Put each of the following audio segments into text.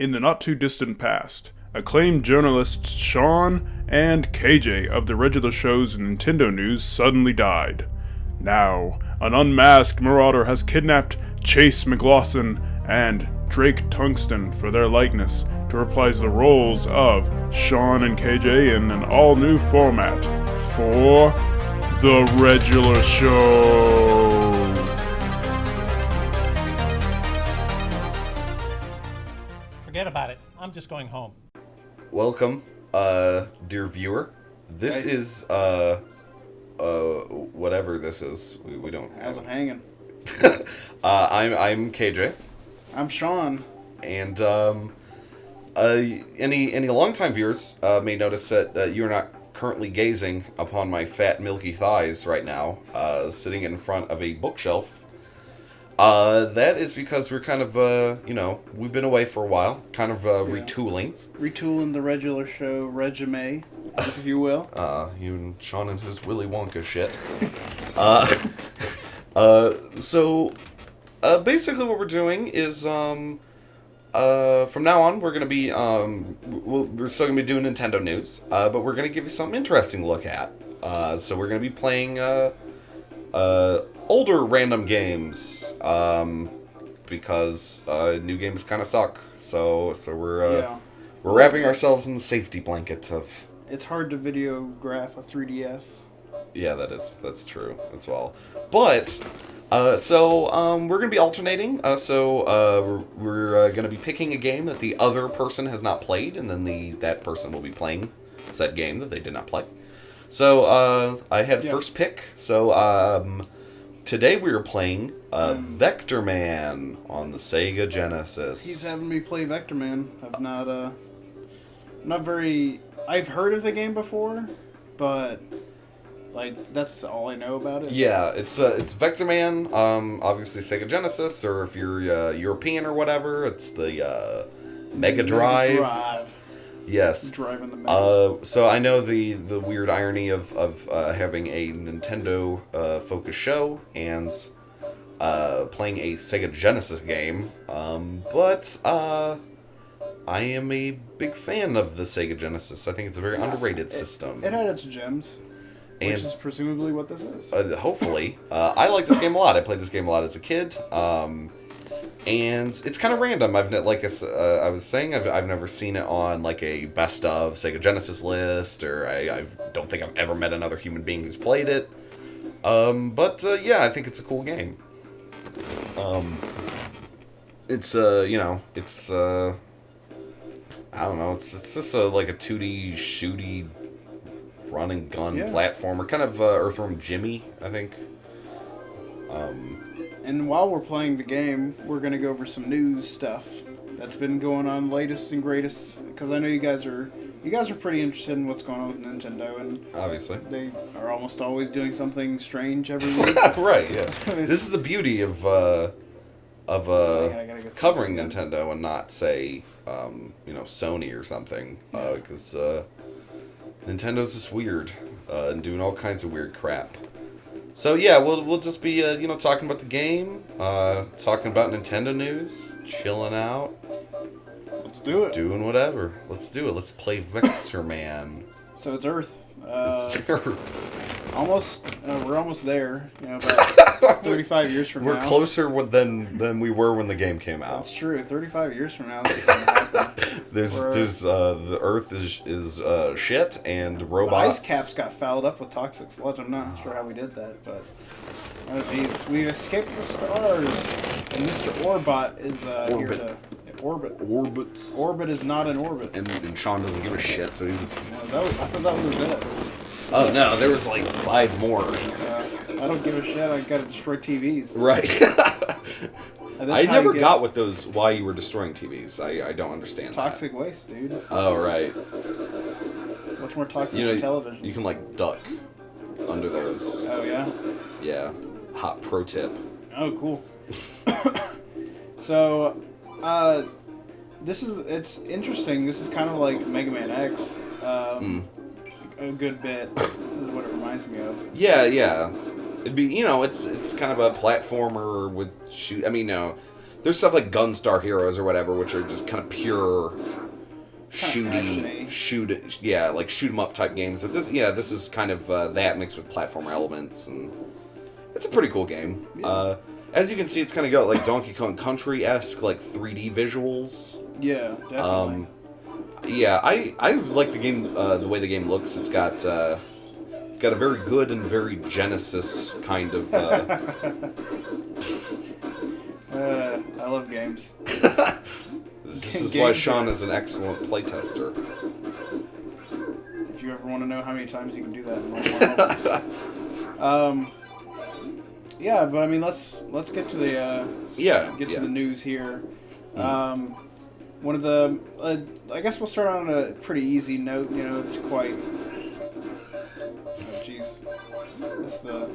In the not-too-distant past, acclaimed journalists Sean and KJ of the Reggilar Show's Nintendo News suddenly died. Now, an unmasked marauder has kidnapped Chase McLaughlin and Drake Tungsten for their likeness to reprise the roles of Sean and KJ in an all-new format for The Reggilar Show. Forget about it. I'm just going home. Welcome, dear viewer. This is, whatever this is. We don't... How's it hanging? I'm KJ. I'm Sean. And, any longtime viewers, may notice that you are not currently gazing upon my fat, milky thighs right now, sitting in front of a bookshelf. That is because we're kind of, we've been away for a while, kind of, retooling. Retooling the Reggilar Show resume, if you will. You and Sean and his Willy Wonka shit. So, basically what we're doing is, from now on, we're going to be, we're still going to be doing Nintendo news, but we're going to give you something interesting to look at. So we're going to be playing, older random games, because new games kind of suck. So we're wrapping ourselves in the safety blanket of. It's hard to videograph a 3DS. Yeah, that's true as well. But we're gonna be alternating. We're gonna be picking a game that the other person has not played, and then that person will be playing said game that they did not play. So I had first pick. So today we are playing Vector Man on the Sega Genesis. He's having me play Vector Man. I've heard of the game before, but that's all I know about it. Yeah, it's Vector Man. Obviously Sega Genesis, or if you're European or whatever, it's the Mega Drive. Yes. Driving the mouse. So I know the weird irony of having a Nintendo focused show and playing a Sega Genesis game, but I am a big fan of the Sega Genesis. I think it's a very underrated system. It had its gems, which is presumably what this is. Hopefully. I like this game a lot. I played this game a lot as a kid. And it's kind of random. I was saying, I've never seen it on like a best of Sega Genesis list, or I don't think I've ever met another human being who's played it. But I think it's a cool game. It's I don't know. It's just like a 2D shooty run and gun platformer, kind of Earthworm Jimmy, I think. And while we're playing the game, we're going to go over some news stuff that's been going on, latest and greatest, because I know you guys are pretty interested in what's going on with Nintendo, and obviously they are almost always doing something strange every week. Right, yeah. This is the beauty of covering Nintendo and not, say, Sony or something, because Nintendo's just weird and doing all kinds of weird crap. So yeah, we'll just be talking about the game, talking about Nintendo news, chilling out. Let's do it. Doing whatever. Let's do it. Let's play Vector Man. So it's Earth. It's Earth. We're almost there. About 35 years from now. We're closer than we were when the game came out. That's true. 35 years from now, this is gonna happen. The Earth is shit, and robots. The ice caps got fouled up with toxic sludge. I'm not sure how we did that, but oh geez, we escaped the stars, and Mr. Orbot is here to orbit. Orbit is not in orbit. And Sean doesn't give a shit, so he's just. I thought that was it. Oh no, there was like 5 more. I don't give a shit. I gotta destroy TVs. Right. I never got why you were destroying TVs. I don't understand. Toxic waste, dude. Oh right. Much more toxic than television. You can like duck under those. Oh yeah. Yeah. Hot pro tip. Oh cool. So, it's interesting. This is kind of like Mega Man X. A good bit. This is what it reminds me of. Yeah. It'd be, it's kind of a platformer with shoot. I mean, no, there's stuff like Gunstar Heroes or whatever, which are just kind of pure actiony. shoot 'em up type games. But this is kind of that mixed with platform elements, and it's a pretty cool game. Yeah. As you can see, it's kind of got like Donkey Kong Country-esque like 3D visuals. Yeah, definitely. Yeah, I like the game, the way the game looks. It's got a very good and very Genesis kind of. I love games. This is why Sean is an excellent playtester. If you ever want to know how many times you can do that in one yeah, but I mean, let's get to the to the news here. One of the I guess we'll start on a pretty easy note. You know, it's quite. Oh, jeez, that's the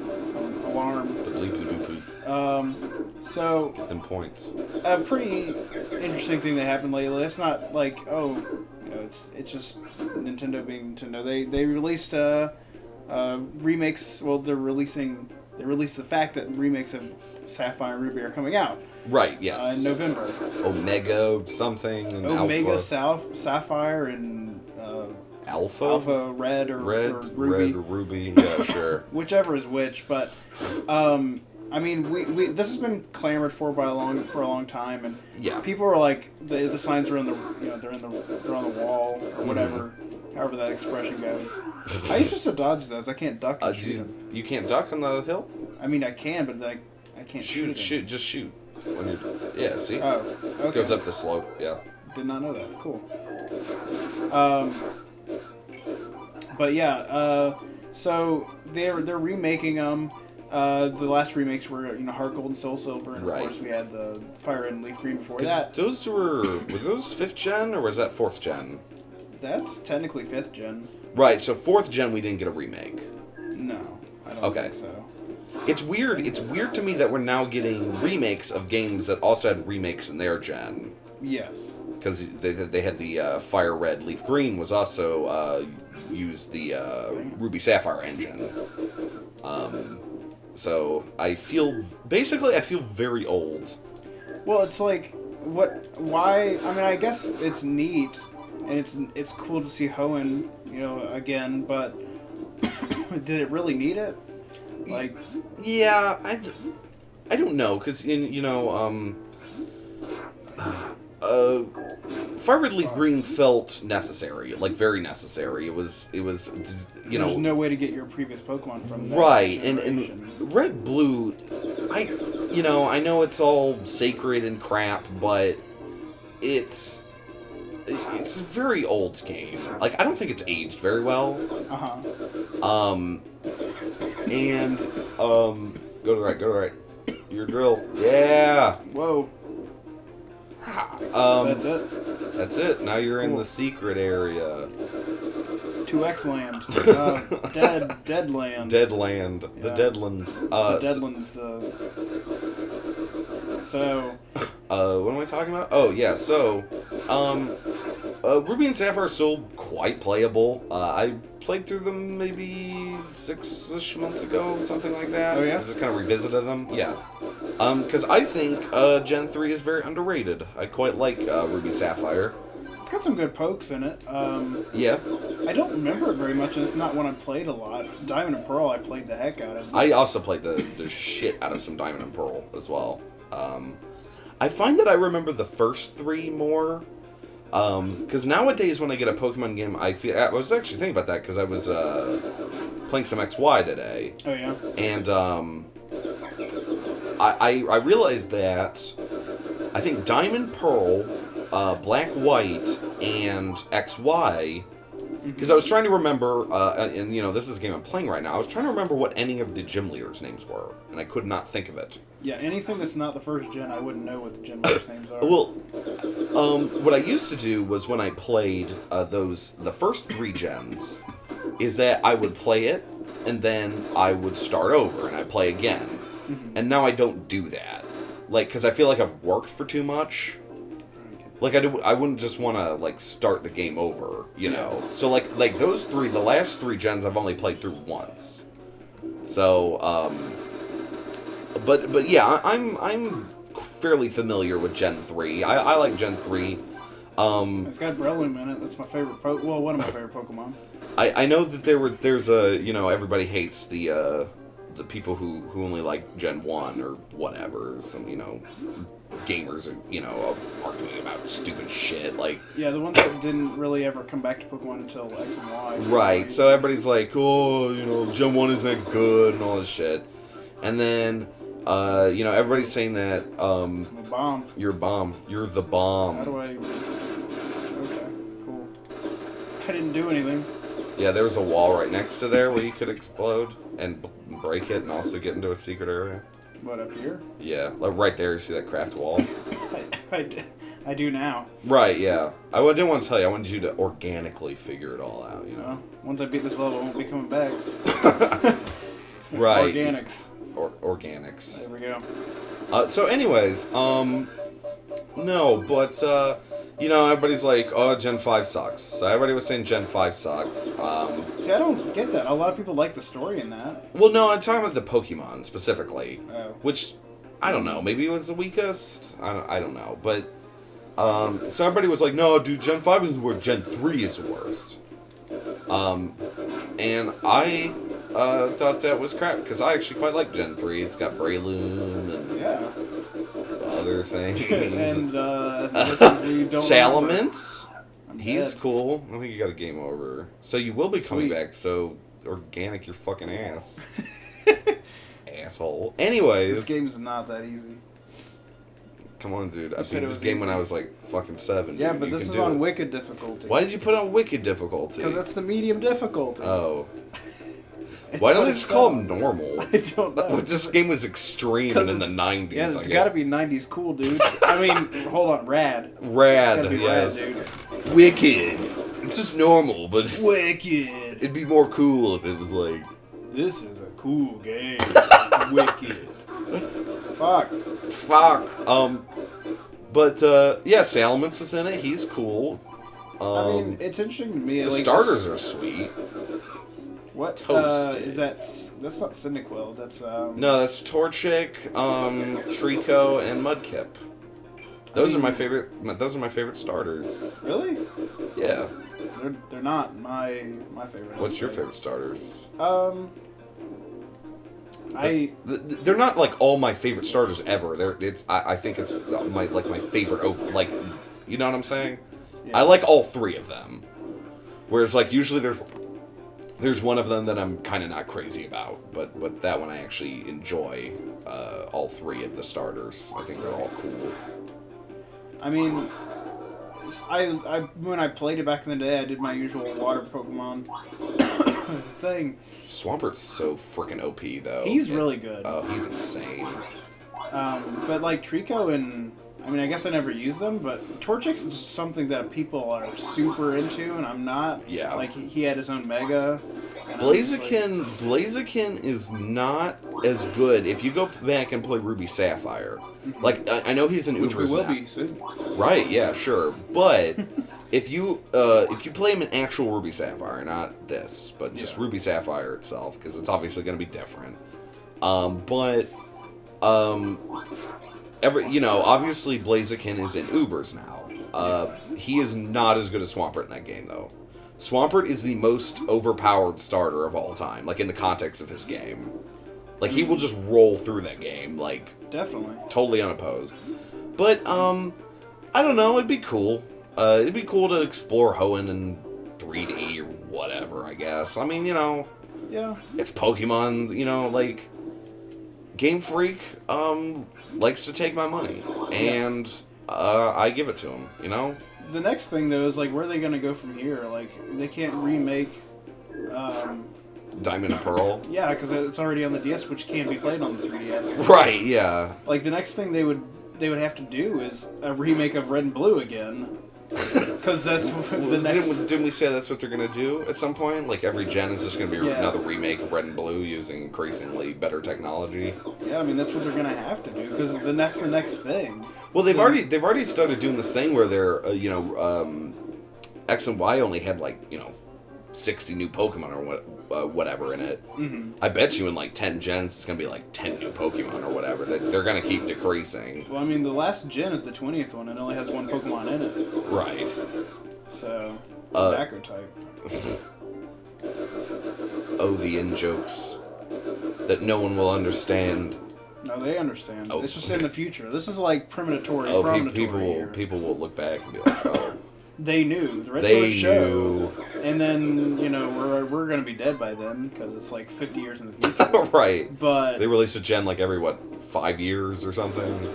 alarm. The bleepy doopy. So Get them points. a pretty interesting thing that happened lately. It's not like it's just Nintendo being Nintendo. They released remakes. Well, they released the fact that remakes of Sapphire and Ruby are coming out. Right. Yes. In November. Omega something and Omega, Alpha. Sapphire, and Alpha Red or Red or Ruby. Red or Ruby. Yeah, sure. Whichever is which, but I mean, we this has been clamored for for a long time, and people are like the signs are in the they're on the wall or whatever, however that expression goes. I used to dodge those. I can't duck. You can't duck on the hill? I mean, I can, but I can't shoot. Just shoot. When you're, see? Oh, okay. It goes up the slope, yeah. Did not know that. Cool. But yeah, so they're remaking them. The last remakes were Heart Gold and Soul Silver, and of course we had the Fire Red and Leaf Green before that. Those were those 5th gen or was that 4th gen? That's technically 5th gen. Right, so 4th gen we didn't get a remake. No, I don't think so. It's weird to me that we're now getting remakes of games that also had remakes in their gen. Yes. Because they had the Fire Red Leaf Green was also used the Ruby Sapphire engine. So I feel very old. Well, it's like why? I mean, I guess it's neat and it's cool to see Hoenn, again, but did it really need it? Like, yeah, I don't know, because Fire Red Leaf Green felt necessary, like very necessary. It was There's no way to get your previous Pokemon from that right, generation. and Red Blue, I know it's all sacred and crap, but it's a very old game. Like, I don't think it's aged very well. And go to the right. Your drill. Yeah. Whoa. So that's it. That's it. Now you're in the secret area. 2X land. Dead land. Dead land. Yeah. The Deadlands. The Deadlands. So. What am I talking about? Oh yeah. So, Ruby and Sapphire are still quite playable. I played through them maybe 6-ish months ago, something like that. Oh yeah. I just kind of revisited them. Yeah. Because I think Gen 3 is very underrated. I quite like Ruby Sapphire. It's got some good pokes in it. Yeah. I don't remember it very much, and it's not one I played a lot. Diamond and Pearl, I played the heck out of. I also played the shit out of some Diamond and Pearl as well. I find that I remember the first 3 more. Because nowadays when I get a Pokemon game, I was actually thinking about that because I was playing some XY today. Oh yeah. And I realized that I think Diamond, Pearl, Black, White, and XY. Because I was trying to remember, and this is a game I'm playing right now. I was trying to remember what any of the gym leaders' names were, and I could not think of it. Yeah, anything that's not the first gen, I wouldn't know what the gym leaders' names are. Well, what I used to do was when I played the first 3 gens, is that I would play it, and then I would start over, and I'd play again. And now I don't do that. Like, because I feel like I've worked for too much. Like, I wouldn't just want to, like, start the game over, you know? So, like those 3, the last 3 gens I've only played through once. So, but yeah, I'm fairly familiar with Gen 3. I like Gen 3. It's got Breloom in it. That's my favorite. One of my favorite Pokemon. I know that there's a everybody hates the people who only like Gen 1 or whatever. Some gamers are arguing about stupid shit like. Yeah, the ones that didn't really ever come back to Pokemon until X and Y. Right. So everybody's like, oh, Gen 1 isn't good and all this shit, and then everybody's saying that I'm a bomb. you're a bomb. You're the bomb. How do I? Okay, cool. I didn't do anything. Yeah, there was a wall right next to there where you could explode and break it and also get into a secret area. What, up here? Yeah, like right there, you see that craft wall? I do now. Right, yeah. I didn't want to tell you, I wanted you to organically figure it all out, Well, once I beat this level, I won't be coming back. Right. Organics. Organics. There we go. So anyways, no, but, everybody's like, oh, Gen 5 sucks. So everybody was saying Gen 5 sucks. See, I don't get that. A lot of people like the story in that. Well, no, I'm talking about the Pokemon specifically. Oh. Which, I don't know, maybe it was the weakest? I don't know, but, so everybody was like, no, dude, Gen 5 is where Gen 3 is the worst. And I, thought that was crap, because I actually quite like Gen 3. It's got Breloom and other things. And, other things we don't Salamence? remember. He's dead. cool. I think you got a game over. So you will be coming Sweet. back, so organic your fucking ass. Asshole. Anyways. This game's not that easy. Come on, dude. I said beat it this was game when easy. I was like fucking 7. Yeah, dude. but You this can is do on it. Wicked difficulty. Why did you put on Wicked difficulty? Because that's the medium difficulty. Oh. It's Why don't what they it's just call set them normal? on. I don't know. This game was extreme and in the 90s. Yeah, I it's get. got to be 90s cool, dude. I mean, hold on, rad. Rad, It's gotta be yes. rad, dude. Wicked. It's just normal, but Wicked. it'd be more cool if it was like... This is a cool game. Wicked. Fuck. But, yeah, Salamence was in it. He's cool. I mean, it's interesting to me. The like, starters are sweet. What? toasted. Is that? That's not Cyndaquil. That's No, that's Torchic, Trico, and Mudkip. Those are my favorite. Those are my favorite starters. Really? Yeah. They're not my favorite. What's your favorite starters? They're not like all my favorite starters ever. I think it's my favorite over you know what I'm saying? Yeah. I like all three of them. Whereas like usually there's one of them that I'm kind of not crazy about, but that one I actually enjoy. All three of the starters. I think they're all cool. I mean, I when I played it back in the day, I did my usual water Pokemon thing. Swampert's so freaking OP though. He's really good. Oh, he's insane. But like Trico and I mean, I guess I never use them, but Torchic's is just something that people are super into, and I'm not. Yeah. Like he had his own Mega. and I'm just like- Blaziken is not as good if you go back and play Ruby Sapphire. Like I know he's in which we Ubers will now. be soon. Right? Yeah, sure. But if you play him in actual Ruby Sapphire, not this, but just Yeah. Ruby Sapphire itself, because it's obviously going to be different. Obviously Blaziken is in Ubers now. He is not as good as Swampert in that game, though. Swampert is the most overpowered starter of all time, like in the context of his game. Like he will just roll through that game, like Definitely. totally unopposed. But I don't know. It'd be cool. It'd be cool to explore Hoenn in 3D or whatever. I guess. I mean, Yeah. it's Pokemon. Like Game Freak likes to take my money, and I give it to him. The next thing though is like, where are they gonna go from here? Like, they can't remake. Diamond and Pearl. Yeah, because it's already on the DS, which can't be played on the 3DS. Right. Yeah. Like the next thing they would have to do is a remake of Red and Blue again, because that's the next. Didn't we say that's what they're gonna do at some point? Like every gen is just gonna be Yeah. another remake of Red and Blue using increasingly better technology. Yeah, I mean that's what they're gonna have to do, because then that's the next thing. Well, they've already started doing this thing where they're X and Y only had 60 new Pokemon or whatever in it. Mm-hmm. I bet you in like 10 gens it's gonna be like 10 new Pokemon or whatever. They're gonna keep decreasing. Well, I mean, the last gen is the 20th one, and it only has one Pokemon in it. Right. So, tobacco type. Oh, the in-jokes that no one will understand. No, they understand. Oh. It's just in the future. This is like premonitory. Oh, promonitory people will look back and be like, oh. They knew. The They regular show. knew. And then, you know, we're going to be dead by then because it's like 50 years in the future. Right. But They release a gen like every, 5 years or something?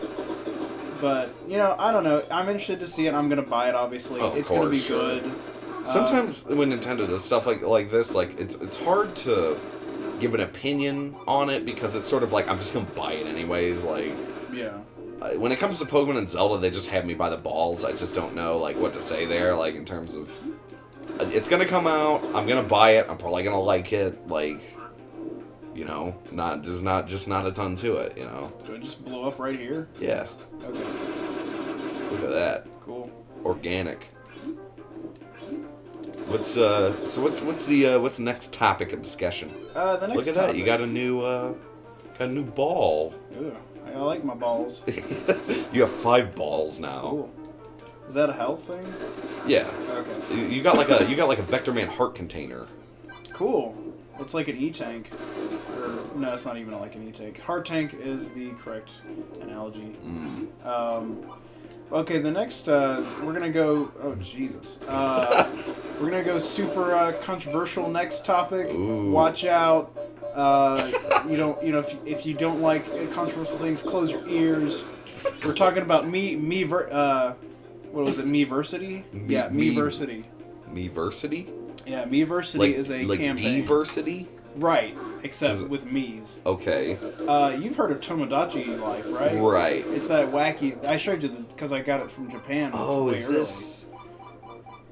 But, you know, I don't know. I'm interested to see it. I'm going to buy it, obviously. Of It's going to be course, sure. good. Sometimes when Nintendo does stuff like this, like it's hard to give an opinion on it because it's sort of like I'm just gonna buy it anyways. Like, Yeah. when it comes to Pokemon and Zelda, they just have me by the balls. I just don't know like what to say there. Like in terms of, it's gonna come out. I'm gonna buy it. I'm probably gonna like it. Like, you know, not a ton to it. You know. Do it just blow up right here? Yeah. Okay. Look at that. Cool. Organic. What's the next topic of discussion? The next Look at that! You got a new ball. Ew, I like my balls. You have 5 balls now. Cool. Is that a health thing? Yeah. Okay. You got like a Vector Man heart container. Cool. It's like an E-tank. Or, no, it's not even like an E-tank. Heart tank is the correct analogy. Okay, the next, we're gonna go, oh Jesus. We're gonna go super controversial next topic. Ooh. Watch out. If you don't like controversial things, close your ears. We're talking about what was it, Meversity? Yeah, Meversity. Meversity? Yeah, Meversity Like is a like campaign. diversity? Right, except with Mii's. Okay. You've heard of Tomodachi Life, right? Right. It's that wacky. I showed you because I got it from Japan. Oh, way is early. this?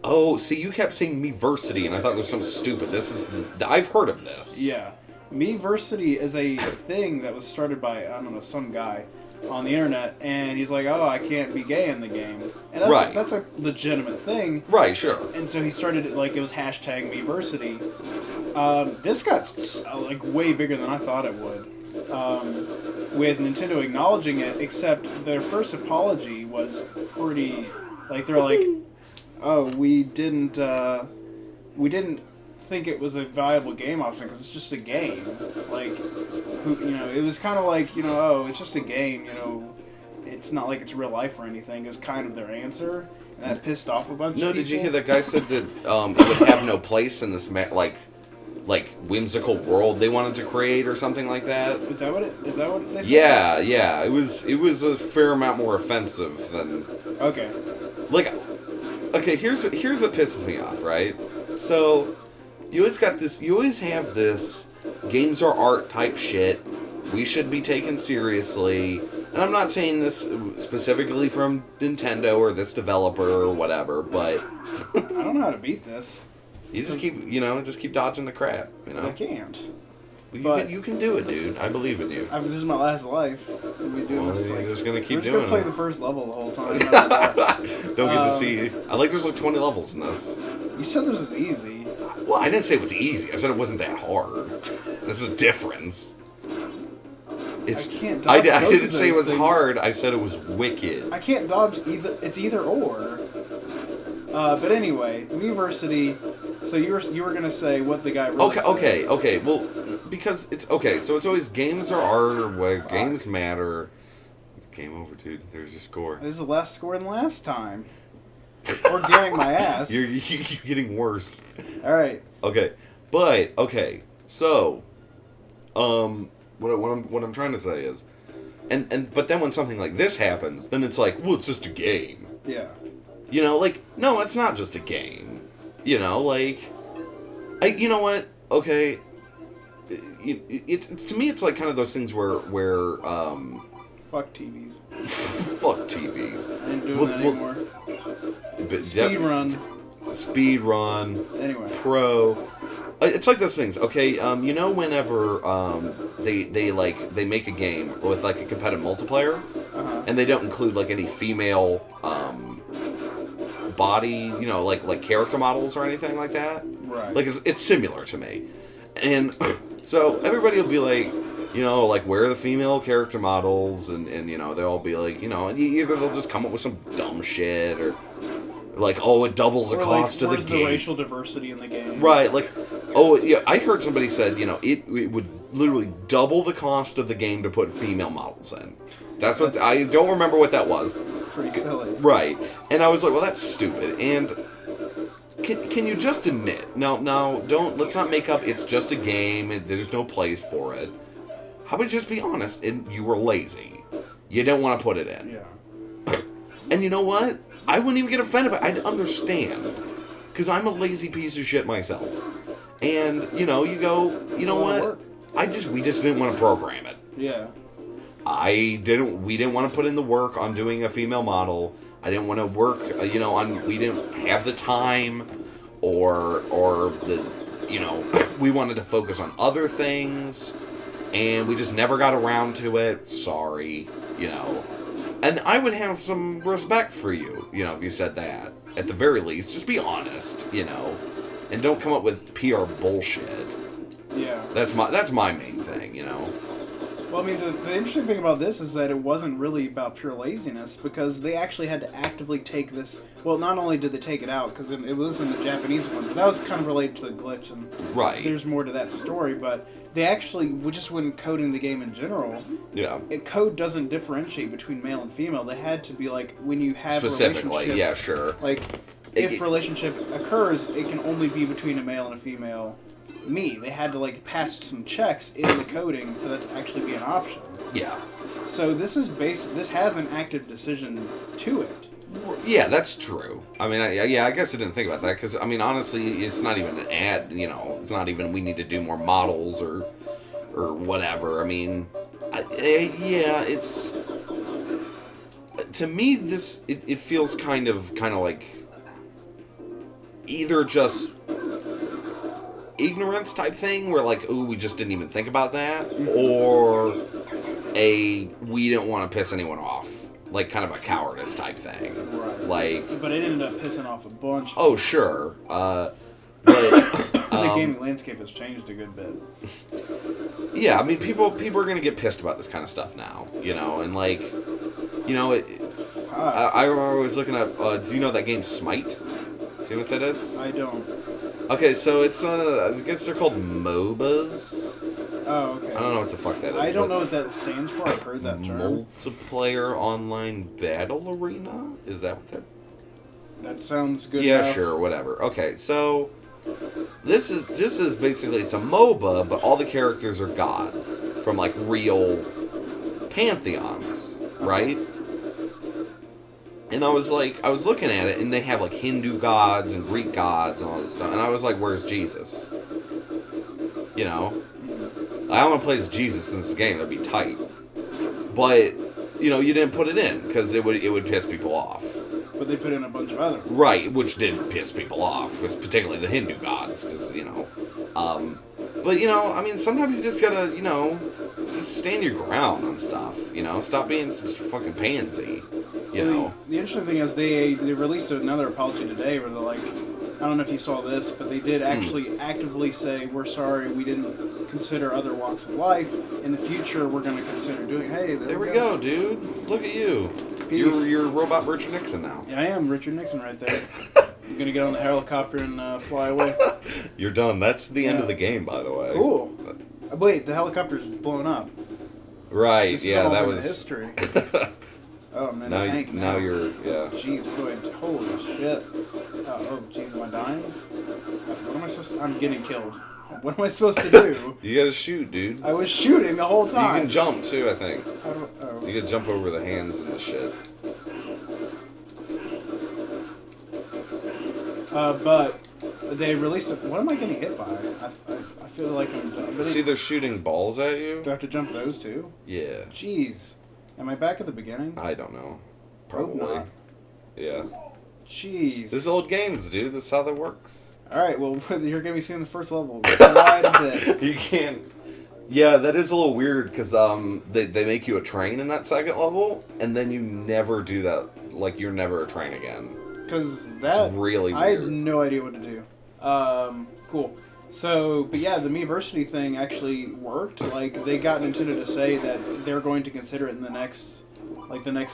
Oh, see, you kept saying Meversity, and I thought it was something stupid. This is I've heard of this. Yeah, Meversity is a thing that was started by I don't know some guy on the internet, and he's like, oh, I can't be gay in the game, and that's a legitimate thing. Right. Sure. And so he started it like it was hashtag Meversity. This got like way bigger than I thought it would. With Nintendo acknowledging it, except their first apology was pretty like they're like, oh, we didn't think it was a viable game option because it's just a game. Like, it was kind of like oh, it's just a game. It's not like it's real life or anything. Is kind of their answer, and that pissed off a bunch of people. No, did you hear that guy said that it would have no place in this like whimsical world they wanted to create or something like that? Is that what they said? Yeah. It was a fair amount more offensive than. Okay. Like, okay, here's what pisses me off, right? So, you always have this games are art type shit. We should be taken seriously. And I'm not saying this specifically from Nintendo or this developer or whatever, but I don't know how to beat this. you just keep dodging the crap, I can't. You can do it, dude. I believe in you. This is my last life. We're doing this. You're Like, just gonna keep we're just doing gonna play it. the first level the whole time. You Don't get to see. I like there's like 20 levels in this. said this is easy. Well, I didn't say it was easy. I said it wasn't that hard. There's a difference. I can't I dodge both didn't of say it those was things. hard. I said it was wicked. I can't dodge either. It's either or. But anyway, Meversity. So you were gonna say what the guy really said. Okay. Well, because it's okay. So it's always games are art or what games matter. Game over, dude. There's your score. This is the last score than last time. Organic my ass. You're getting worse. All right. Okay, but okay. So, what I'm trying to say is, but then when something like this happens, then it's like, well, it's just a game. Yeah. Like, no, it's not just a game. You know what? Okay. It's to me, it's like kind of those things where Fuck TVs. fuck TVs. I ain't doing that anymore. Speed run. Anyway. Pro. It's like those things, okay? Whenever they make a game with like a competitive multiplayer, and they don't include like any female body, like character models or anything like that. Right. Like it's similar to me, and so everybody will be like, like where are the female character models, and they'll all be like, and either they'll just come up with some dumb shit or like, oh, it doubles the cost of the where's game. the racial diversity in the game? Right, like, oh, yeah, I heard somebody said, it would literally double the cost of the game to put female models in. That's what, I don't remember what that was. Pretty silly. Right, and I was like, well, that's stupid, and can you just admit, now, let's not make up, it's just a game, and there's no place for it. How about you just be honest, and you were lazy. You didn't want to put it in. Yeah. And you know what? I wouldn't even get offended by it. I'd understand. Because I'm a lazy piece of shit myself. And, you go, you know what? We just didn't want to program it. Yeah. We didn't want to put in the work on doing a female model. I didn't want to work, we didn't have the time or the, we wanted to focus on other things. And we just never got around to it. Sorry, And I would have some respect for you, if you said that. At the very least, just be honest, and don't come up with PR bullshit. Yeah. That's my main thing, Well, I mean, the interesting thing about this is that it wasn't really about pure laziness, because they actually had to actively take this. Well, not only did they take it out, because it was in the Japanese one, but that was kind of related to the glitch, and right. There's more to that story, but they actually, just when coding the game in general, code doesn't differentiate between male and female. They had to be like, when you have specifically, relationship, yeah, sure. Like, if relationship occurs, it can only be between a male and a female. They had to pass some checks in the coding for that to actually be an option. Yeah. So this has an active decision to it. Yeah, that's true. I mean, I guess I didn't think about that, because, I mean, honestly, it's not even an ad, it's not even we need to do more models or whatever. I mean, it's... To me, it feels kind of like either just ignorance type thing, where like, ooh, we just didn't even think about that, or we didn't want to piss anyone off. Like, kind of a cowardice type thing. Right. Like... But it ended up pissing off a bunch. Oh, sure. But... the gaming landscape has changed a good bit. Yeah, I mean, people are going to get pissed about this kind of stuff now, and like... I was looking up... do you know that game Smite? Do you know what that is? I don't. Okay, so it's on I guess they're called MOBAs. Oh, okay. I don't know what the fuck that is. I don't know what that stands for. I've heard that term. Multiplayer Online Battle Arena? Is that what that... That sounds good Yeah, enough. sure, whatever. Okay, so... This is basically... It's a MOBA, but all the characters are gods. From, like, real pantheons, right? And I was looking at it, and they have, like, Hindu gods and Greek gods and all this stuff. And I was like, where's Jesus? I want to play as Jesus in this game. That'd be tight. But, you didn't put it in, because it would piss people off. But they put in a bunch of other. Right, which did piss people off, particularly the Hindu gods, because, But, I mean, sometimes you just gotta, just stand your ground on stuff, Stop being such a fucking pansy, The interesting thing is they released another apology today where they're like, I don't know if you saw this, but they did actually actively say, we're sorry, we didn't consider other walks of life. In the future, we're going to consider doing, hey, there we go, dude. Look at you. Peace. You're robot Richard Nixon now. Yeah, I am Richard Nixon right there. I'm going to get on the helicopter and fly away. You're done. That's the end of the game, by the way. Cool. Wait, the helicopter's blown up. Right, this yeah, is that all was... history. Oh, I'm in now, a tank now you're, yeah. Jeez, boy, holy shit. Oh, jeez, am I dying? What am I supposed to... I'm getting killed. What am I supposed to do? You gotta shoot, dude. I was shooting the whole time. You can jump, too, I think. Oh. You can jump over the hands and the shit. But they released it. What am I getting hit by? I feel like I'm... See, they're shooting balls at you? Do I have to jump those, too? Yeah. Jeez. Am I back at the beginning? I don't know. Hope Probably. not. Yeah. Jeez. This is old games, dude. This is how that works. Alright, well, you're going to be seeing the first level right a bit. You can't... Yeah, that is a little weird, because they make you a train in that second level, and then you never do that. Like, you're never a train again. because that It's really I had weird. no idea what to do. Cool. So, but yeah, the Miiversity thing actually worked. Like, they got Nintendo to say that they're going to consider it in the next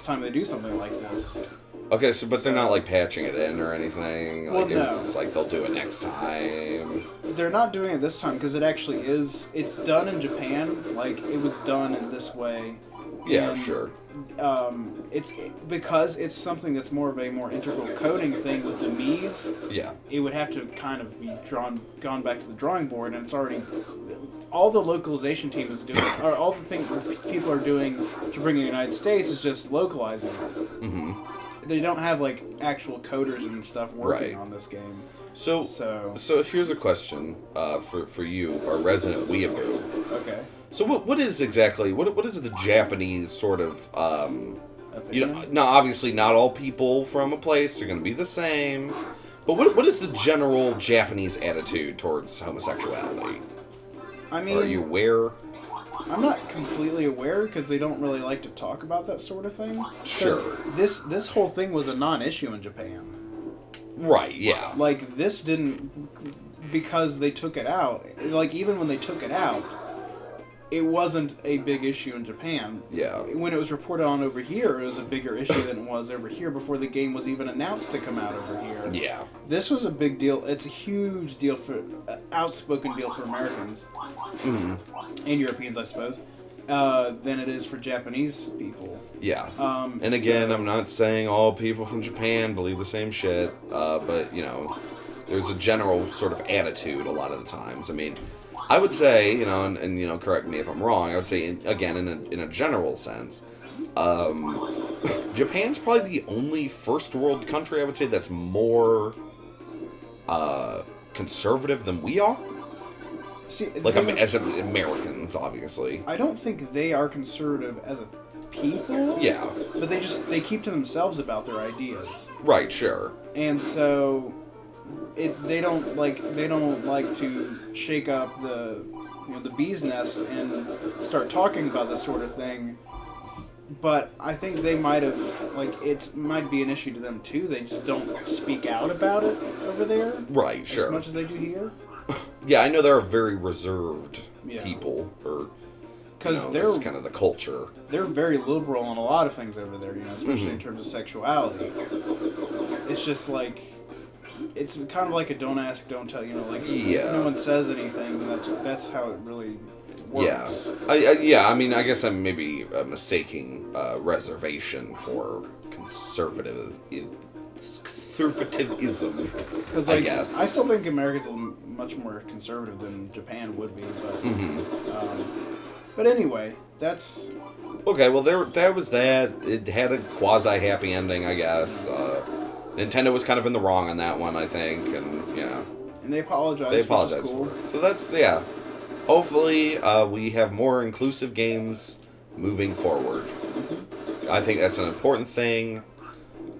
time they do something like this. Okay, so but they're not like patching it in or anything. Well, Like it was no. just like they'll do it next time. They're not doing it this time because it actually is. It's done in Japan. Like, it was done in this way. Yeah, And, sure. It's because it's something that's more of a more integral coding thing with the Mii's. Yeah. It would have to kind of be gone back to the drawing board, and it's already all the localization team is doing, or all the things people are doing to bring in the United States is just localizing it. Mm-hmm. They don't have like actual coders and stuff working Right. on this game. So here's a question for you, our resident weeaboo. Okay. So what is exactly what is the Japanese sort of you know, Opinion? now obviously not all people from a place are going to be the same, but what is the general Japanese attitude towards homosexuality? I mean, Are you aware? I'm not completely aware because they don't really like to talk about that sort of thing. 'Cause Sure. This whole thing was a non-issue in Japan. Right, yeah. Like, this didn't, because they took it out. Like, even when they took it out, it wasn't a big issue in Japan. Yeah. When it was reported on over here, it was a bigger issue than it was over here before the game was even announced to come out over here. Yeah. This was a big deal. It's a huge deal for, outspoken deal for Americans Mm-hmm. and Europeans, I suppose, than it is for Japanese people. Yeah. And again, so- I'm not saying all people from Japan believe the same shit, but, you know, there's a general sort of attitude a lot of the times. I mean, I would say, you know, and you know, correct me if I'm wrong, I would say, in a general sense, Japan's probably the only first world country, I would say, that's more conservative than we are. See, the Like, thing is, as Americans, obviously. I don't think they are conservative as a people. Yeah. But they keep to themselves about their ideas, Right, sure. and so they don't like to shake up the the bee's nest and start talking about this sort of thing. But I think they might have it might be an issue to them too. They just don't speak out about it over there Right, as sure. much as they do here. Yeah, I know they're a very reserved Yeah. people, or Because that's kind of the culture. they're very liberal on a lot of things over there, especially in terms of sexuality. It's just like, it's kind of like a don't ask, don't tell, Yeah. if no one says anything, that's how it really works. Yeah. I mean, I guess I'm maybe mistaking reservation for conservatism. Because I guess. I still think America's much more conservative than Japan would be, but but anyway, that's Okay, well, there was that. It had a quasi-happy ending, I guess. Nintendo was kind of in the wrong on that one, I think, and yeah. and they apologize. They which is apologize cool. for it. So that's, yeah. Hopefully, we have more inclusive games moving forward. I think that's an important thing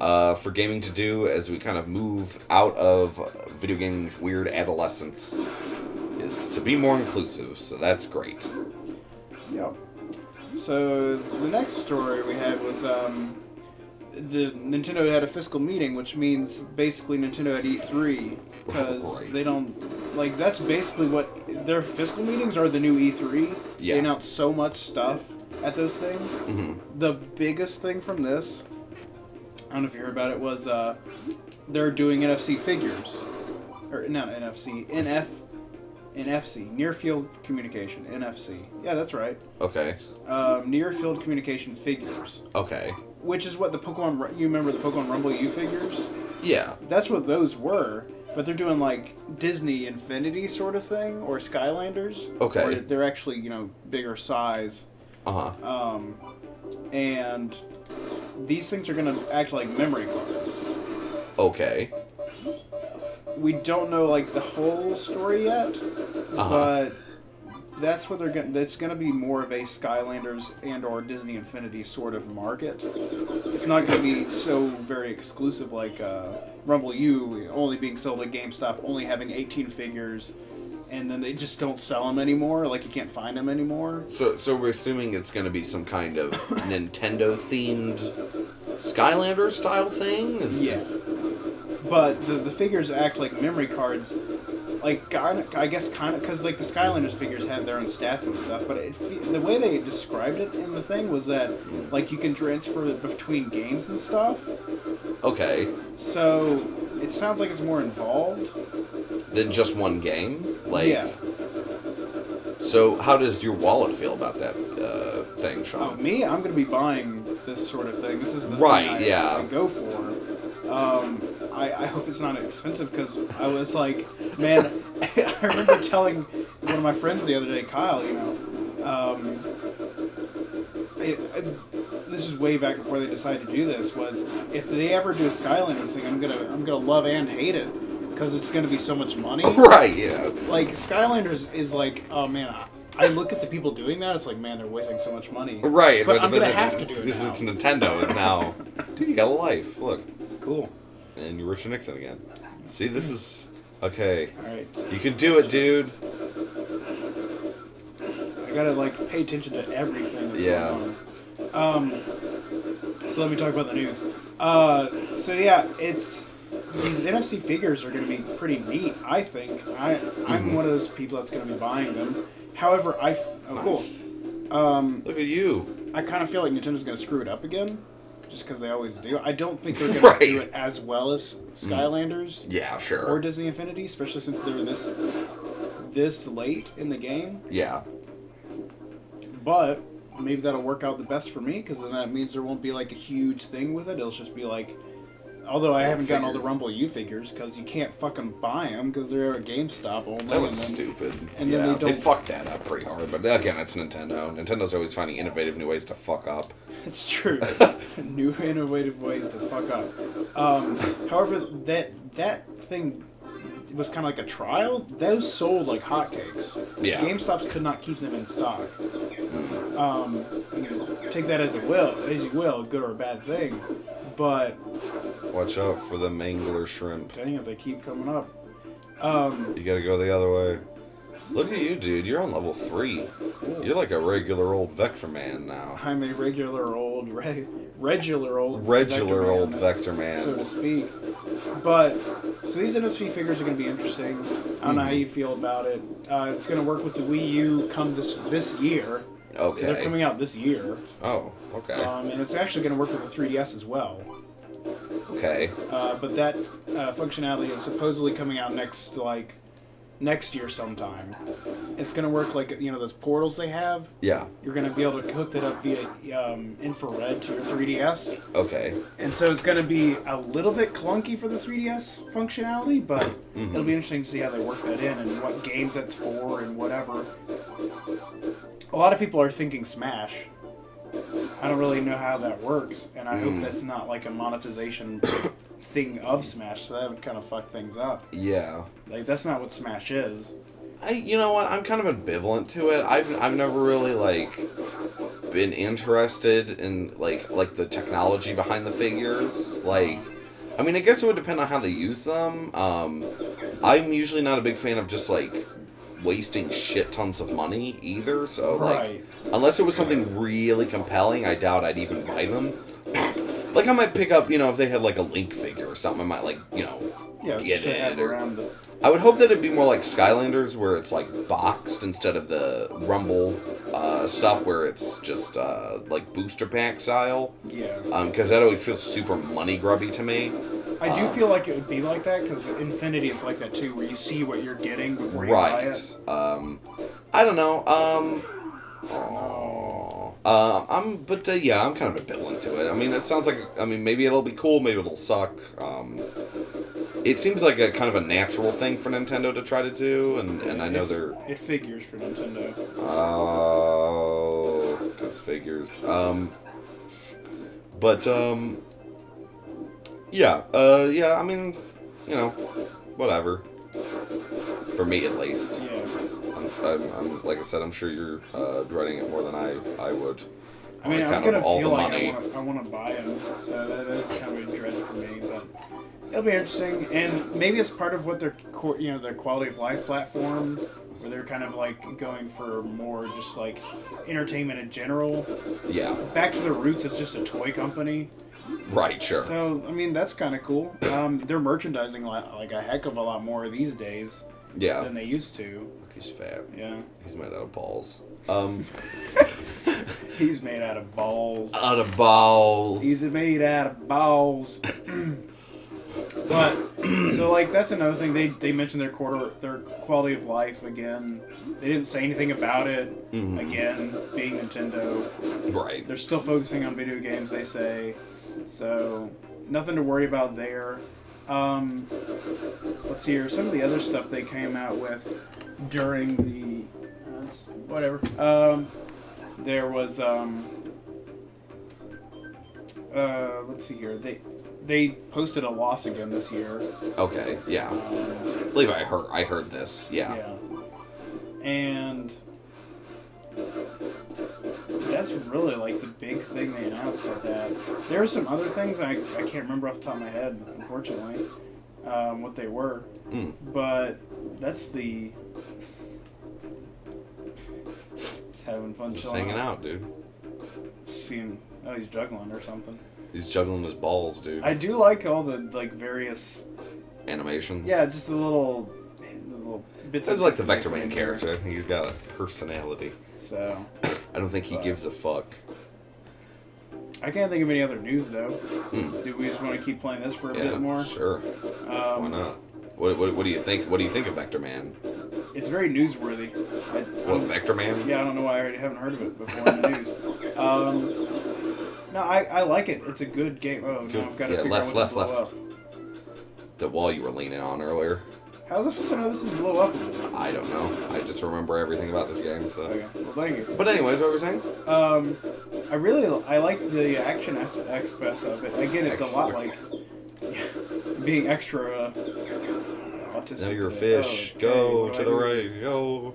for gaming to do as we kind of move out of video games' weird adolescence, is to be more inclusive. So that's great. Yep. So the next story we had was the Nintendo had a fiscal meeting, which means basically Nintendo had E3 because Right. they don't that's basically what their fiscal meetings are. The new E3. Yeah. They announce so much stuff at those things. Hmm. The biggest thing from this, I don't know if you heard about it, was they're doing NFC figures, or not NFC, NFC, near field communication, NFC. Yeah, that's right. Okay. Near field communication figures, Okay. which is what the Pokemon. You remember the Pokemon Rumble U figures? Yeah. That's what those were. But they're doing like Disney Infinity sort of thing, or Skylanders. Okay. Where they're actually bigger size. Uh-huh. And these things are going to act like memory cards. Okay. We don't know the whole story yet, but that's what they're going. That's going to be more of a Skylanders and/or Disney Infinity sort of market. It's not going to be so very exclusive like Rumble U, only being sold at GameStop, only having 18 figures, and then they just don't sell them anymore. Like you can't find them anymore. So we're assuming it's going to be some kind of Nintendo-themed Skylander style thing? Yeah. But the figures act like memory cards. Like, I guess kind of, because, like, the Skylanders figures have their own stats and stuff, but the way they described it in the thing was that, like, you can transfer between games and stuff. Okay. So, it sounds like it's more involved. Than just one game? Like, yeah. So, how does your wallet feel about that thing, Oh, Sean? me? I'm going to be buying this sort of thing. This is the Right, thing yeah. I go for. I hope it's not expensive because I was like, man, I remember telling one of my friends the other day, Kyle, you know, this is way back before they decided to do this, was if they ever do a Skylanders thing, I'm gonna love and hate it because it's gonna be so much money. Right, yeah. Like, Skylanders is like, oh man, I look at the people doing that, it's like, man, they're wasting so much money. Right. But I'm gonna have to do it now. It's Nintendo. It's now... Dude, you got a life. Look. Cool. And you're Richard Nixon again. See, this is... Okay. Alright. You can do it, dude. I gotta, like, pay attention to everything that's Yeah. going on. So let me talk about the news. So yeah, it's... These NFC figures are going to be pretty neat, I think. I'm one of those people that's going to be buying them. However, Nice. cool. Look at you. I kind of feel like Nintendo's going to screw it up again, just because they always do. I don't think they're going Right. to do it as well as Skylanders Yeah, sure. or Disney Infinity, especially since they're this late in the game. Yeah. But maybe that'll work out the best for me, because then that means there won't be like a huge thing with it. It'll just be like... Although I haven't gotten all the Rumble U figures, because you can't fucking buy them, because they're at GameStop only. That was and then, stupid. and yeah, then they don't... fucked that up pretty hard. But again, it's Nintendo. Nintendo's always finding innovative new ways to fuck up. It's true. New innovative ways to fuck up. However, that thing was kind of like a trial. Those sold like hotcakes. Yeah. GameStops could not keep them in stock. You know, take that as you will, good or a bad thing. But Watch out for the mangler shrimp. dang it, they keep coming up. You gotta go the other way. Look at you, dude. You're on level 3. Cool. You're like a regular old Vector Man now. I'm a regular old Regular old Vector Man. so to speak. But so these NFC figures are going to be interesting. I don't know how you feel about it. It's going to work with the Wii U come this year. Okay. They're coming out this year. Oh, okay. And it's actually going to work with the 3DS as well. Okay. But that functionality is supposedly coming out next year sometime. It's going to work like, you know, those portals they have. Yeah. You're going to be able to hook that up via infrared to your 3DS. Okay. And so it's going to be a little bit clunky for the 3DS functionality, but it'll be interesting to see how they work that in and what games that's for and whatever. A lot of people are thinking Smash. I don't really know how that works, and I hope that's not like a monetization thing of Smash, so that would kind of fuck things up. Yeah. Like, that's not what Smash is. You know what? I'm kind of ambivalent to it. I've never really been interested in like the technology behind the figures. Like, I mean, I guess it would depend on how they use them. I'm usually not a big fan of just wasting shit tons of money either. So Right. unless it was something really compelling, I doubt I'd even buy them. Like, I might pick up, if they had like a Link figure or something, I might Yeah, get just to have it. Or, around the... I would hope that it'd be more like Skylanders, where it's boxed instead of the Rumble stuff, where it's just like booster pack style. Yeah. Because that always feels super money grubby to me. I do feel like it would be like that, because Infinity is like that too, where you see what you're getting before you buy it. I don't know. I'm kind of ambivalent to it. I mean, it sounds like, maybe it'll be cool, maybe it'll suck. It seems like a kind of a natural thing for Nintendo to try to do, and I know It figures for Nintendo. Oh, because figures. I mean, whatever. For me, at least. Yeah. I'm like I said, I'm sure you're dreading it more than I would. I mean, I'm kind gonna of all feel the like money. I want to buy them, so that is kind of a dread for me. But it'll be interesting, and maybe it's part of what their their quality of life platform, where they're kind of going for more just entertainment in general. Yeah. Back to their roots as just a toy company. Right, sure. So, I mean, that's kind of cool. They're merchandising like a heck of a lot more these days Yeah. than they used to. Look, he's fat. Yeah. He's made out of balls. He's made out of balls. Out of balls. He's made out of balls. But so like that's another thing they mentioned their quality of life again. They didn't say anything about it again. Being Nintendo, Right. they're still focusing on video games. They say so. Nothing to worry about there. Let's see here. Some of the other stuff they came out with during the whatever. There was let's see here. They posted a loss again this year. Okay, yeah. I believe I heard this. Yeah. And that's really like the big thing they announced at that. There were some other things I can't remember off the top of my head, unfortunately, what they were. But that's the just having fun, Just chilling hanging out, dude. Seeing he's juggling or something. He's juggling his balls, dude. I do like all the like various Animations. Yeah, just the little bits. It's of like the pieces Vector they Man put in there. character. He's got a personality. So I don't think he gives a fuck. I can't think of any other news though. Do we just want to keep playing this for a bit more? Sure. Why not? What do you think? What do you think of Vector Man? It's very newsworthy. Vector Man? Yeah, I don't know why I haven't heard of it before in the news. No, I like it. It's a good game. Oh, no, I've got to figure out what to blow up. The wall you were leaning on earlier. How's I supposed to know this is blow up? I don't know. I just remember everything about this game, so. Okay, well, thank you. But anyways, what were we saying? I like the action aspects of it. Again, it's a lot like being extra autistic. Now you're a today. fish. Oh, Go okay, to the right. Go.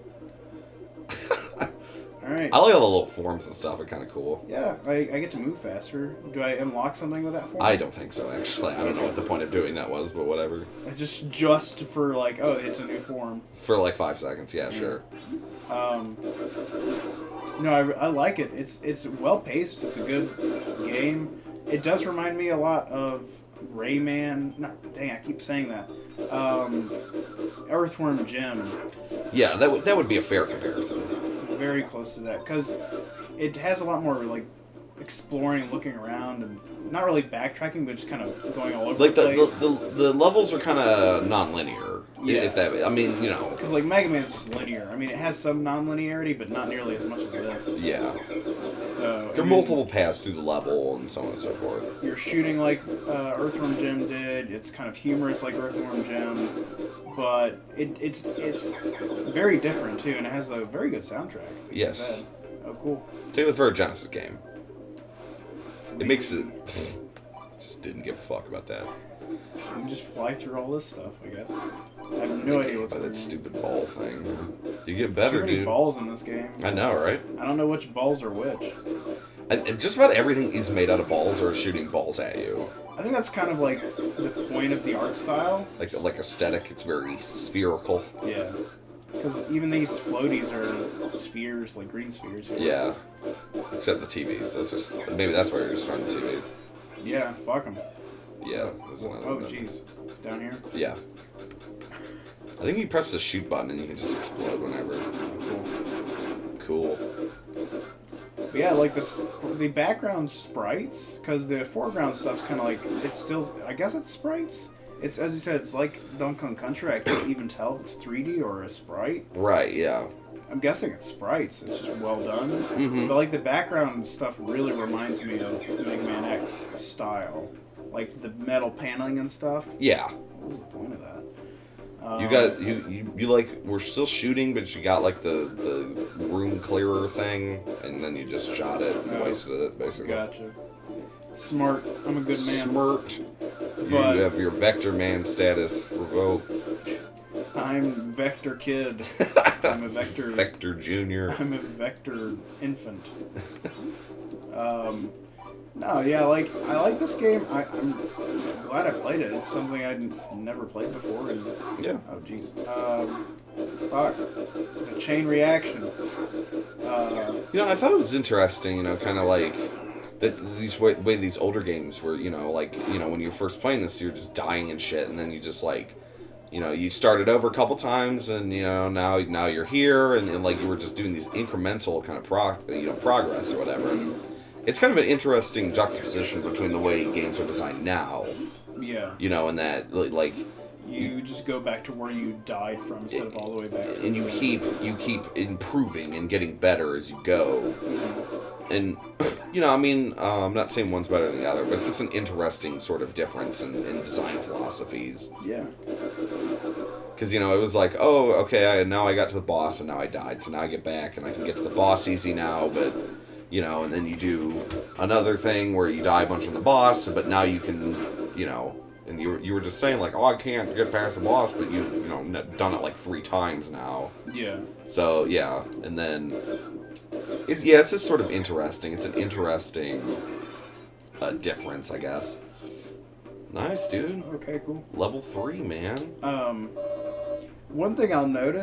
Alright. I like all the little forms and stuff. They're kind of cool. Yeah, I get to move faster. Do I unlock something with that form? I don't think so, actually. I don't know what the point of doing that was, but whatever. Just for like, oh, it's a new form. For like 5 seconds, yeah, sure. No, I like it. It's well paced. It's a good game. It does remind me a lot of Rayman. No, dang, I keep saying that. Earthworm Jim. Yeah, that would be a fair comparison. Very close to that because it has a lot more like exploring, looking around, and not really backtracking, but just kind of going all over Like the place. the levels are kind of non-linear. Yeah. If that, I mean, you know. Because like Mega Man is just linear. I mean, it has some non-linearity, but not nearly as much as this. Yeah. So There are multiple paths through the level and so on and so forth. You're shooting like Earthworm Jim did. It's kind of humorous like Earthworm Jim, but it's very different too, and it has a very good soundtrack. like you Yes. said. Oh, cool. Particularly for a Genesis game. It makes it. Just didn't give a fuck about that. You can just fly through all this stuff, I guess. I have no idea what's By going that on. stupid ball thing. You get Too better, many dude. balls in this game. I know, right? I don't know which balls are which. And just about everything is made out of balls or is shooting balls at you. I think that's kind of like the point of the art style. Like aesthetic, it's very spherical. Yeah. Because even these floaties are spheres, like green spheres. Yeah. Except the TVs. Those are, maybe that's why you're just trying the TVs. Yeah, fuck them. Yeah. There's another Oh, one. jeez. Down here? Yeah. I think you press the shoot button and you can just explode whenever. Cool. Cool. But yeah, like the background sprites, because the foreground stuff's kind of like, it's still, I guess it's sprites? It's, as you said, it's like Donkey Kong Country. I can't even tell if it's 3D or a sprite. Right, yeah. I'm guessing it's sprites. It's just well done. Mm-hmm. But like the background stuff really reminds me of Mega Man X style. Like the metal paneling and stuff. Yeah. What was the point of that? You got you like we're still shooting, but you got like the room clearer thing, and then you just shot it and wasted it basically. Gotcha. Smart. I'm a good man. Smart. You But- have your Vector Man status revoked. I'm Vector Kid. I'm a Vector. Vector Junior. I'm a Vector infant. No, yeah, like I like this game. I'm glad I played it. It's something I'd never played before. And Yeah. oh jeez. Fuck. It's a chain reaction. You know, I thought it was interesting. You know, kind of like that these older games where, like, when you're first playing this, you're just dying and shit, and then you just, like, you started over a couple times, and, now you're here, and like, you were just doing these incremental kind of progress or whatever. It's kind of an interesting juxtaposition between the way games are designed now. Yeah. And that, like... You just go back to where you died from instead of all the way back. And you keep improving and getting better as you go. And, I'm not saying one's better than the other, but it's just an interesting sort of difference in design philosophies. Yeah. Because, it was like, oh, okay, now I got to the boss and now I died, so now I get back and I can get to the boss easy now, but... and then you do another thing where you die a bunch on the boss, but now you can, and you were just saying, like, oh, I can't get past the boss, but you've done it like 3 times now. Yeah. So, yeah, and then, it's just sort of interesting. It's an interesting difference, I guess. Nice, dude. Okay, cool. Level 3, man. One thing I'll note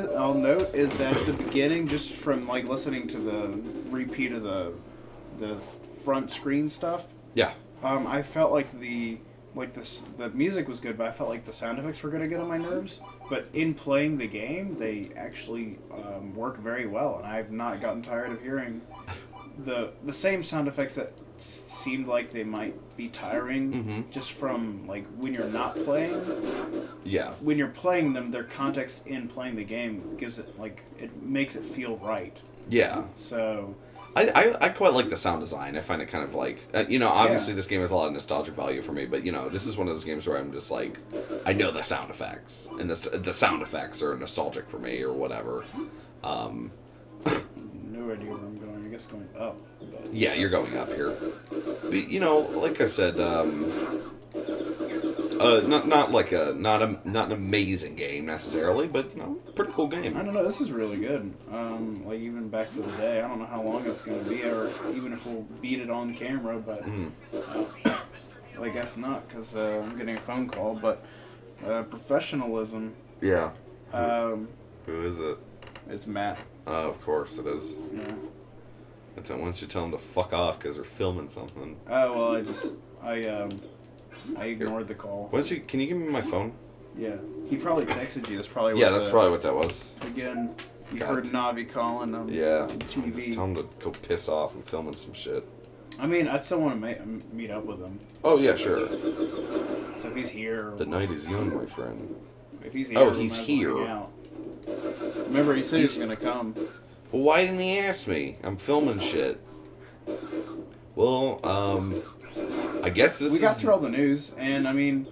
is that at the beginning, just from like listening to the repeat of the front screen stuff. Yeah. I felt like the music was good, but I felt like the sound effects were gonna get on my nerves. But in playing the game, they actually work very well, and I've not gotten tired of hearing the same sound effects that seemed like they might be tiring just from like when you're not playing. Yeah. When you're playing them, their context in playing the game gives it it makes it feel right. Yeah. So I quite like the sound design. I find it kind of like obviously this game has a lot of nostalgic value for me, but this is one of those games where I'm just like, I know the sound effects, and the sound effects are nostalgic for me or whatever. No idea where I'm going. I guess going up. But... Yeah, you're going up here. But, like I said, not an amazing game necessarily, but pretty cool game. I don't know. This is really good. Like even back for the day, I don't know how long it's going to be, or even if we'll beat it on camera, but I guess not because I'm getting a phone call. But professionalism. Yeah. Who is it? It's Matt. Of course it is. Yeah. Why don't you tell him to fuck off because we're filming something? Oh well, I ignored the call. Can you give me my phone? Yeah, he probably texted you. That's probably what that's probably what that was. Again, you heard Navi calling him. Yeah. On TV. Just tell him to go piss off. I'm filming some shit. I mean, I'd still want to meet up with him. Oh yeah, sure. So if he's here, the night is young, my friend. If he's here, he's here. Remember, he said he's gonna come. Well, why didn't he ask me? I'm filming shit. Well, I guess we got through all the news, and I mean,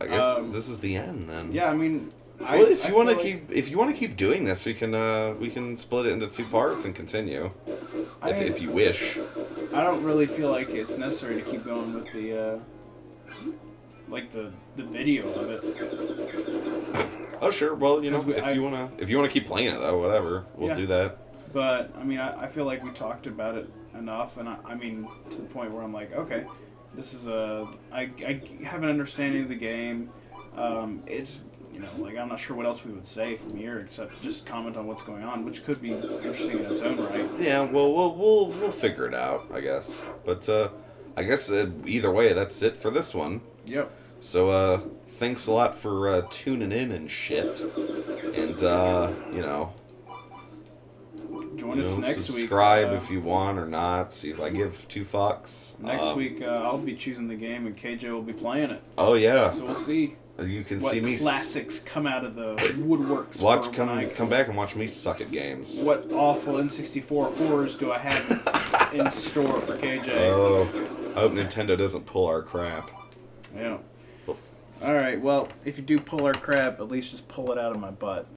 I guess this is the end then. Yeah, I mean, if you want to keep doing this, we can split it into 2 parts and continue, if you wish. I don't really feel like it's necessary to keep going with the the video of it. Oh sure, well if you wanna keep playing it though, whatever, we'll do that. But I mean, I feel like we talked about it enough, and I mean to the point where I'm like, okay, this is I have an understanding of the game. It's I'm not sure what else we would say from here except just comment on what's going on, which could be interesting in its own right. Yeah, well we'll figure it out, I guess. But I guess either way, that's it for this one. Yep. So thanks a lot for tuning in and shit, and join us next week. Subscribe if you want or not. See if I give 2 fucks. Next week I'll be choosing the game and KJ will be playing it. Oh yeah. So we'll see. You can what see me. Classics come out of the woodworks. Come back and watch me suck at games. What awful N64 horrors do I have in store for KJ? Oh, I hope Nintendo doesn't pull our crap. Yeah. All right. Well, if you do pull our crap, at least just pull it out of my butt.